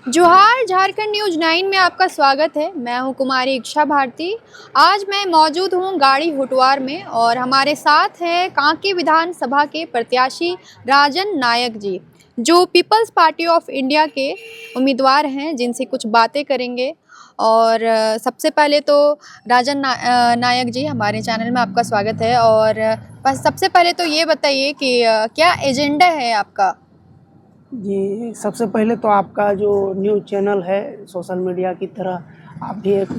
जोहार झारखंड न्यूज़ 9 में आपका स्वागत है। मैं हूं कुमारी इच्छा भारती। आज मैं मौजूद हूं गाड़ी हुटवार में और हमारे साथ हैं कांके विधानसभा के प्रत्याशी राजन नायक जी, जो पीपल्स पार्टी ऑफ इंडिया के उम्मीदवार हैं, जिनसे कुछ बातें करेंगे। और सबसे पहले तो राजन नायक जी, हमारे चैनल में आपका स्वागत है। और बस सबसे पहले तो ये बताइए कि क्या एजेंडा है आपका? जी, सबसे पहले तो आपका जो न्यूज़ चैनल है, सोशल मीडिया की तरह आप भी एक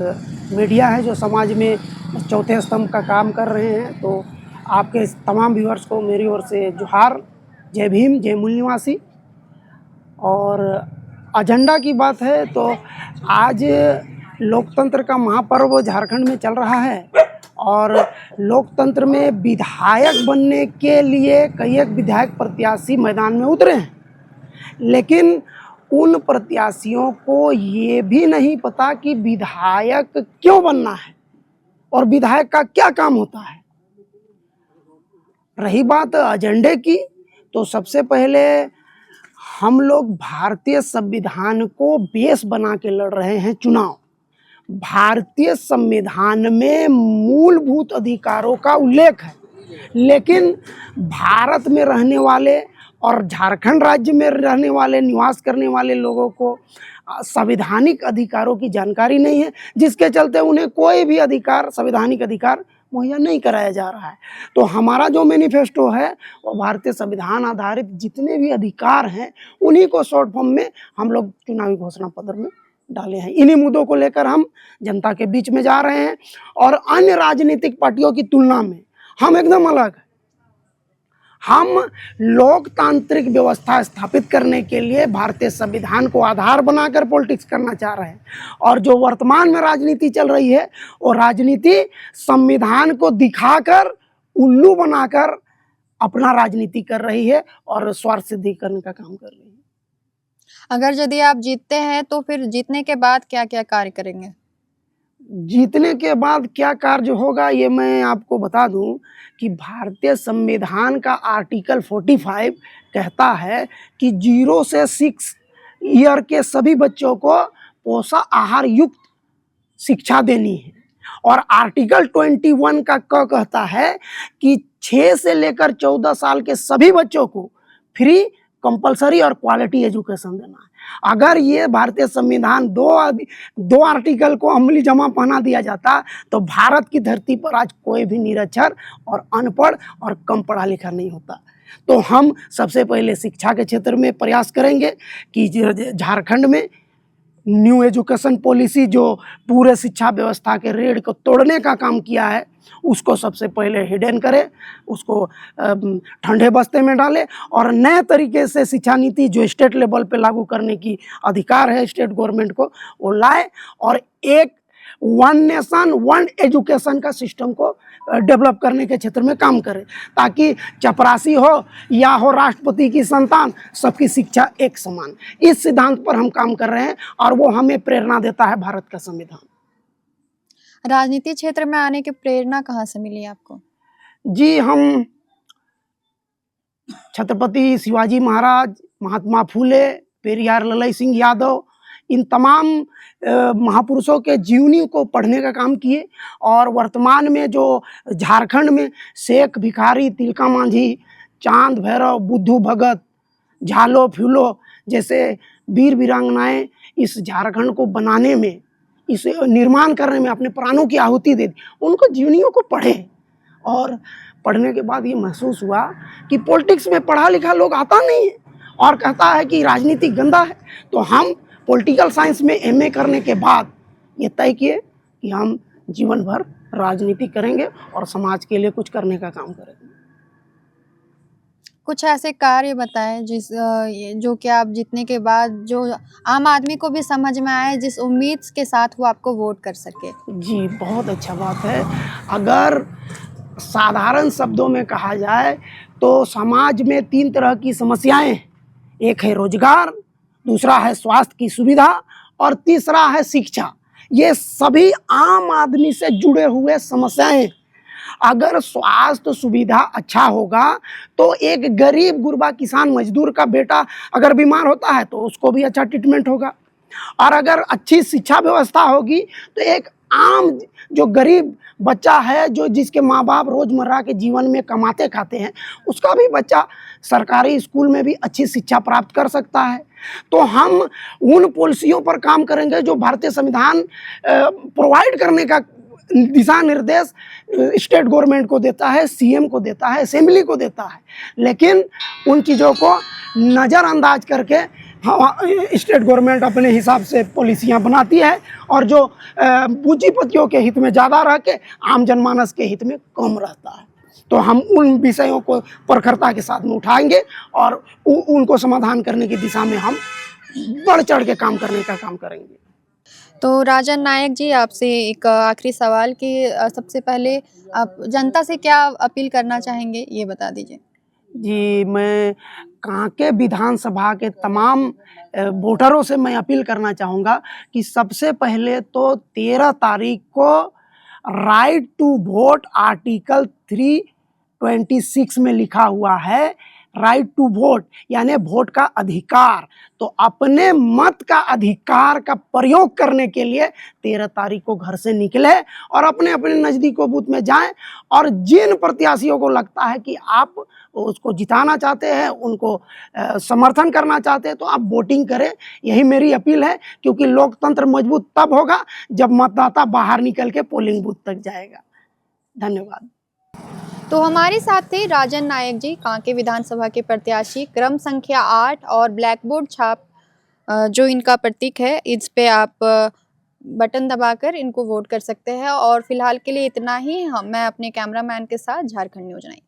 मीडिया है जो समाज में चौथे स्तंभ का काम कर रहे हैं। तो आपके तमाम व्यूअर्स को मेरी ओर से जोहार, जय भीम, जय मूल निवासी। और एजेंडा की बात है तो आज लोकतंत्र का महापर्व झारखंड में चल रहा है और लोकतंत्र में विधायक बनने के लिए कई एक विधायक प्रत्याशी मैदान में उतरे हैं, लेकिन उन प्रत्याशियों को ये भी नहीं पता कि विधायक क्यों बनना है और विधायक का क्या काम होता है। रही बात एजेंडे की, तो सबसे पहले हम लोग भारतीय संविधान को बेस बना के लड़ रहे हैं चुनाव। भारतीय संविधान में मूलभूत अधिकारों का उल्लेख है, लेकिन भारत में रहने वाले और झारखंड राज्य में रहने वाले, निवास करने वाले लोगों को संवैधानिक अधिकारों की जानकारी नहीं है, जिसके चलते उन्हें कोई भी अधिकार, संवैधानिक अधिकार मुहैया नहीं कराया जा रहा है। तो हमारा जो मैनिफेस्टो है वो भारतीय संविधान आधारित जितने भी अधिकार हैं उन्हीं को शॉर्ट फॉर्म में हम लोग चुनावी घोषणा पत्र में डाले हैं। इन्हीं मुद्दों को लेकर हम जनता के बीच में जा रहे हैं और अन्य राजनीतिक पार्टियों की तुलना में हम एकदम अलग हैं। हम लोकतांत्रिक व्यवस्था स्थापित करने के लिए भारतीय संविधान को आधार बनाकर पॉलिटिक्स करना चाह रहे हैं। और जो वर्तमान में राजनीति चल रही है वो राजनीति संविधान को दिखाकर, उल्लू बनाकर अपना राजनीति कर रही है और स्वार्थ सिद्धि करने का काम कर रही है। अगर यदि आप जीतते हैं तो फिर जीतने के बाद क्या क्या कार्य करेंगे? जीतने के बाद क्या कार्य होगा ये मैं आपको बता दूं कि भारतीय संविधान का आर्टिकल 45 कहता है कि 0 से 6 ईयर के सभी बच्चों को पोषण आहार युक्त शिक्षा देनी है। और आर्टिकल 21 का कहता है कि 6 से लेकर 14 साल के सभी बच्चों को फ्री, कंपलसरी और क्वालिटी एजुकेशन देना है। अगर ये भारतीय संविधान दो आर्टिकल को अमली जमा पहना दिया जाता तो भारत की धरती पर आज कोई भी निरक्षर और अनपढ़ और कम पढ़ा लिखा नहीं होता। तो हम सबसे पहले शिक्षा के क्षेत्र में प्रयास करेंगे कि झारखंड में न्यू एजुकेशन पॉलिसी जो पूरे शिक्षा व्यवस्था के रेड़ को तोड़ने का काम किया है उसको सबसे पहले हिडन करें, उसको ठंडे बस्ते में डालें और नए तरीके से शिक्षा नीति जो स्टेट लेवल पे लागू करने की अधिकार है स्टेट गवर्नमेंट को वो लाए और एक वन नेशन वन एजुकेशन का सिस्टम को डेवलप करने के क्षेत्र में काम करें, ताकि चपरासी हो या हो राष्ट्रपति की संतान, सबकी शिक्षा एक समान। इस सिद्धांत पर हम काम कर रहे हैं और वो हमें प्रेरणा देता है भारत का संविधान। राजनीति क्षेत्र में आने की प्रेरणा कहाँ से मिली आपको? जी, हम छत्रपति शिवाजी महाराज, महात्मा फूले, पेरियार ललई सिंह यादव, इन तमाम महापुरुषों के जीवनी को पढ़ने का काम किए। और वर्तमान में जो झारखंड में शेख भिखारी, तिलका मांझी, चांद भैरव, बुद्धू भगत, झालो फ्यूलो जैसे वीर वीरांगनाएं इस झारखंड को बनाने में, इसे निर्माण करने में अपने प्राणों की आहुति दे दी, उनको जीवनियों को पढ़े। और पढ़ने के बाद ये महसूस हुआ कि पॉलिटिक्स में पढ़ा लिखा लोग आता नहीं है और कहता है कि राजनीति गंदा है। तो हम पॉलिटिकल साइंस में एमए करने के बाद ये तय किए कि हम जीवन भर राजनीति करेंगे और समाज के लिए कुछ करने का काम करेंगे। कुछ ऐसे कार्य बताएं जो कि आप जीतने के बाद जो आम आदमी को भी समझ में आए, जिस उम्मीद के साथ वो आपको वोट कर सके। जी, बहुत अच्छा बात है। अगर साधारण शब्दों में कहा जाए तो समाज में 3 तरह की समस्याएं, एक है रोजगार, दूसरा है स्वास्थ्य की सुविधा और तीसरा है शिक्षा। ये सभी आम आदमी से जुड़े हुए समस्याएं। अगर स्वास्थ्य सुविधा अच्छा होगा तो एक गरीब गुरबा किसान मजदूर का बेटा अगर बीमार होता है तो उसको भी अच्छा ट्रीटमेंट होगा। और अगर अच्छी शिक्षा व्यवस्था होगी तो एक आम जो गरीब बच्चा है, जो जिसके माँ बाप रोज़मर्रा के जीवन में कमाते खाते हैं, उसका भी बच्चा सरकारी स्कूल में भी अच्छी शिक्षा प्राप्त कर सकता है। तो हम उन पॉलिसियों पर काम करेंगे जो भारतीय संविधान प्रोवाइड करने का दिशा निर्देश स्टेट गवर्नमेंट को देता है, सीएम को देता है, असेंबली को देता है, लेकिन उन चीज़ों को नज़रअंदाज करके स्टेट गवर्नमेंट अपने हिसाब से पॉलिसियाँ बनाती है और जो पूंजीपतियों के हित में ज़्यादा रह के आम जनमानस के हित में कम रहता है। तो हम उन विषयों को प्रखरता के साथ में उठाएंगे और उनको समाधान करने की दिशा में हम बढ़ चढ़ के काम करने का काम करेंगे। तो राजन नायक जी, आपसे एक आखिरी सवाल कि सबसे पहले आप जनता से क्या अपील करना चाहेंगे, ये बता दीजिए। जी, मैं कांके विधानसभा के तमाम वोटरों से मैं अपील करना चाहूँगा कि सबसे पहले तो 13 तारीख को राइट टू वोट आर्टिकल 326 में लिखा हुआ है, राइट टू वोट यानी वोट का अधिकार। तो अपने मत का अधिकार का प्रयोग करने के लिए 13 तारीख को घर से निकले और अपने अपने नज़दीकी बूथ में जाएं और जिन प्रत्याशियों को लगता है कि आप उसको जिताना चाहते हैं, उनको समर्थन करना चाहते हैं, तो आप वोटिंग करें। यही मेरी अपील है, क्योंकि लोकतंत्र मजबूत तब होगा जब मतदाता बाहर निकल के पोलिंग बूथ तक जाएगा। धन्यवाद। तो हमारे साथ थे राजन नायक जी, कांके विधानसभा के प्रत्याशी, क्रम संख्या 8 और ब्लैकबोर्ड छाप जो इनका प्रतीक है, इस पे आप बटन दबाकर इनको वोट कर सकते हैं। और फिलहाल के लिए इतना ही। मैं अपने कैमरामैन के साथ झारखंड न्यूज़ 9।